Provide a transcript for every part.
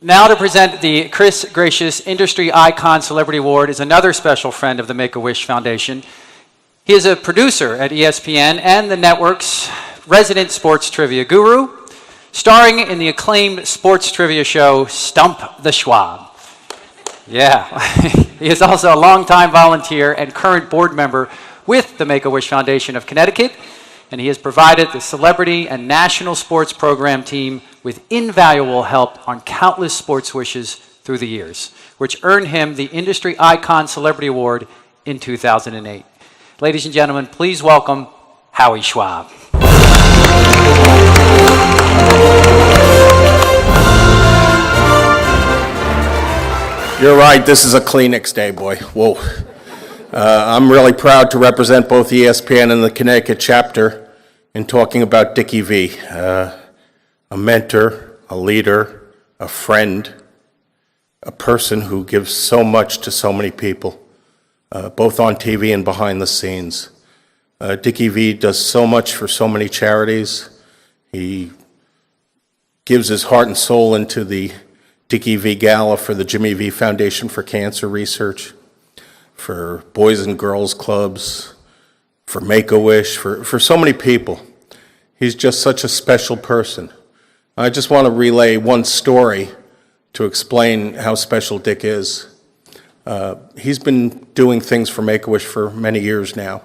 Now to present the Chris Greicius Industry Icon Celebrity Award is another special friend of the Make-A-Wish Foundation. He is a producer at ESPN and the network's resident sports trivia guru, starring in the acclaimed sports trivia show Stump the Schwab. Yeah, he is also a longtime volunteer and current board member with the Make-A-Wish Foundation of Connecticut, and he has provided the celebrity and national sports program team with invaluable help on countless sports wishes through the years, which earned him the Industry Icon Celebrity Award in 2008. Ladies and gentlemen, please welcome Howie Schwab. You're right, this is a Kleenex day, boy. Whoa. I'm really proud to represent both ESPN and the Connecticut chapter in talking about Dickie V, a mentor, a leader, a friend, a person who gives so much to so many people, both on TV and behind the scenes. Dickie V does so much for so many charities. He gives his heart and soul into the Dickie V Gala for the Jimmy V Foundation for Cancer Research, for Boys and Girls Clubs, for Make-A-Wish, for so many people. He's just such a special person. I just want to relay one story to explain how special Dick is. He's been doing things for Make-A-Wish for many years now.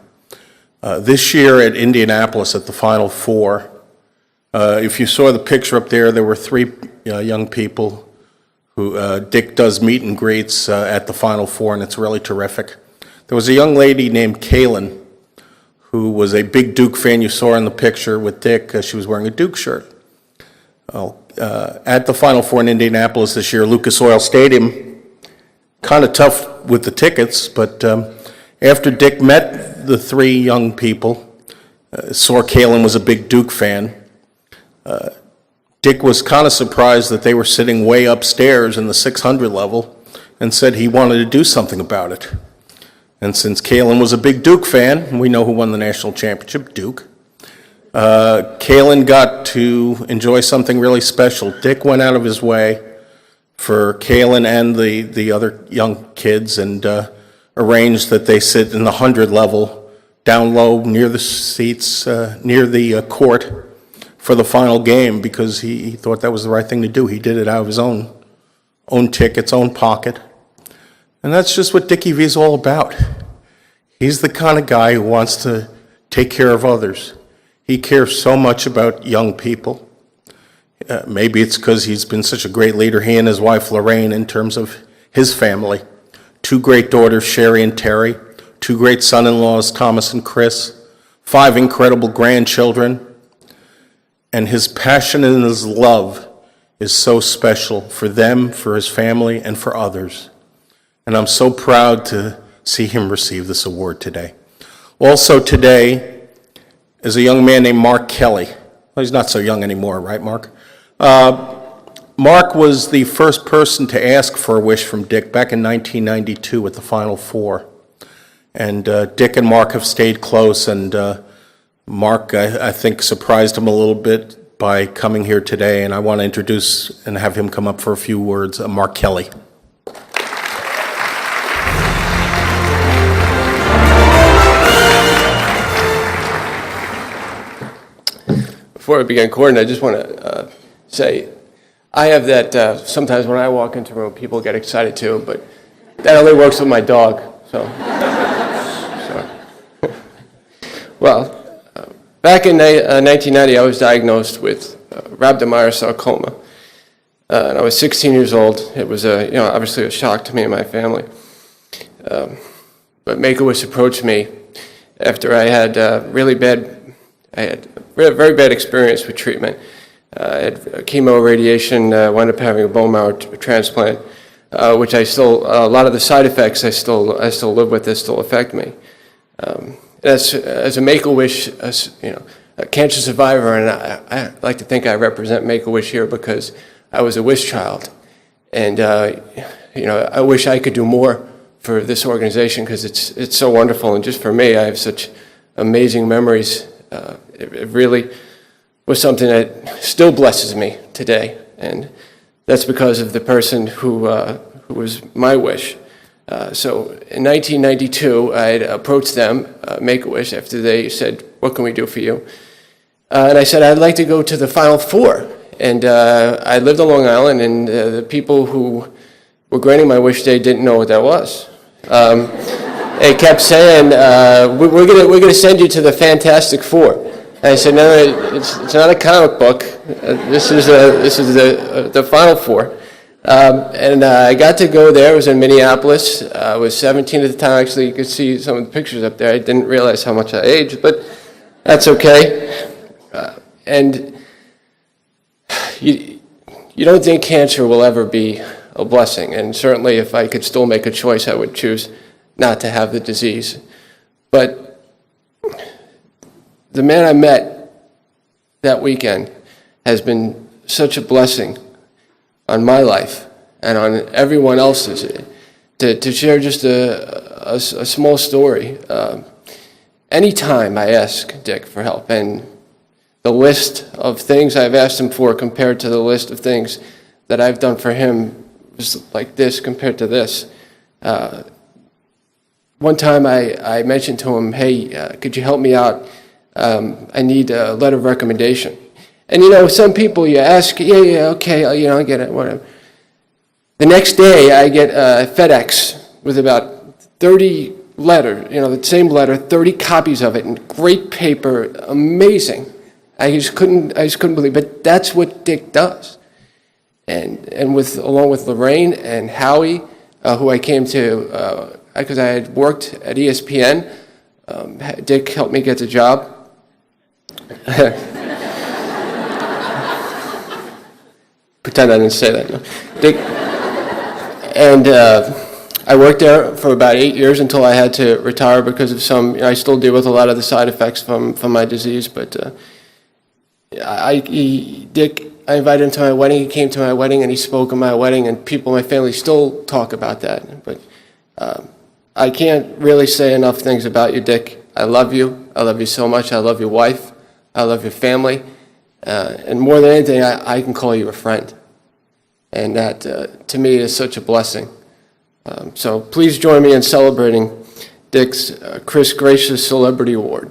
This year at Indianapolis at the Final Four, if you saw the picture up there, there were three young people who Dick does meet and greets at the Final Four, and it's really terrific. There was a young lady named Kaylin who was a big Duke fan. You saw her in the picture with Dick. She was wearing a Duke shirt. At the Final Four in Indianapolis this year, Lucas Oil Stadium, kind of tough with the tickets, but after Dick met the three young people, saw Kaylin was a big Duke fan, Dick was kind of surprised that they were sitting way upstairs in the 600 level and said he wanted to do something about it. And since Kaylin was a big Duke fan, we know who won the national championship, Duke, Kaylin got to enjoy something really special. Dick went out of his way for Kaylin and the other young kids and arranged that they sit in the 100 level down low near the seats, near the court, for the final game because he thought that was the right thing to do. He did it out of his own tickets, own pocket. And that's just what Dickie V is all about. He's the kind of guy who wants to take care of others. He cares so much about young people. Maybe it's because he's been such a great leader, he and his wife Lorraine, in terms of his family. Two great daughters, Sherry and Terry. Two great son-in-laws, Thomas and Chris. 5 incredible grandchildren. And his passion and his love is so special for them, for his family, and for others. And I'm so proud to see him receive this award today. Also today is a young man named Mark Kelly. Well, he's not so young anymore, right, Mark? Mark was the first person to ask for a wish from Dick back in 1992 at the Final Four. And Dick and Mark have stayed close, and Mark, I think, surprised him a little bit by coming here today, and I want to introduce and have him come up for a few words. Mark Kelly. Before I begin, Gordon, I just want to say, I have that, sometimes when I walk into a room, people get excited too, but that only works with my dog, so. Well, back in 1990, I was diagnosed with rhabdomyosarcoma, and I was 16 years old. It was obviously a shock to me and my family. But Make-A-Wish approached me after I had very bad experience with treatment. I had chemo, radiation, wound up having a bone marrow transplant, which a lot of the side effects I still live with that still affect me. As a Make-A-Wish, a cancer survivor, and I like to think I represent Make-A-Wish here because I was a wish child, and I wish I could do more for this organization because it's so wonderful, and just for me, I have such amazing memories. It really was something that still blesses me today, and that's because of the person who was my wish. So in 1992, I had approached them, Make-A-Wish, after they said, "What can we do for you?" And I said, "I'd like to go to the Final Four." And I lived on Long Island, and the people who were granting my wish day didn't know what that was. They kept saying, "We're gonna send you to the Fantastic Four." And I said, "No, it's not a comic book. This is the Final Four." And I got to go there. It was in Minneapolis. I was 17 at the time. Actually, you could see some of the pictures up there. I didn't realize how much I aged, but that's okay. And you don't think cancer will ever be a blessing. And certainly if I could still make a choice, I would choose not to have the disease. But the man I met that weekend has been such a blessing on my life and on everyone else's. To share just a small story. Anytime I ask Dick for help, and the list of things I've asked him for compared to the list of things that I've done for him was like this compared to this. One time I mentioned to him, "Hey, could you help me out? I need a letter of recommendation." And some people you ask, yeah, okay, I get it, whatever. The next day I get FedEx with about 30 letters, the same letter, 30 copies of it in great paper, amazing. I just couldn't believe it. But that's what Dick does. And along with Lorraine and Howie, who I came to, because I had worked at ESPN, Dick helped me get the job. Pretend I didn't say that. No. Dick, and I worked there for about 8 years until I had to retire because of I still deal with a lot of the side effects from my disease, but Dick, I invited him to my wedding. He came to my wedding and he spoke at my wedding, and people in my family still talk about that. But I can't really say enough things about you, Dick. I love you. I love you so much. I love your wife. I love your family. And more than anything, I can call you a friend. And that, to me, is such a blessing. So please join me in celebrating Dick's Chris Greicius Celebrity Award.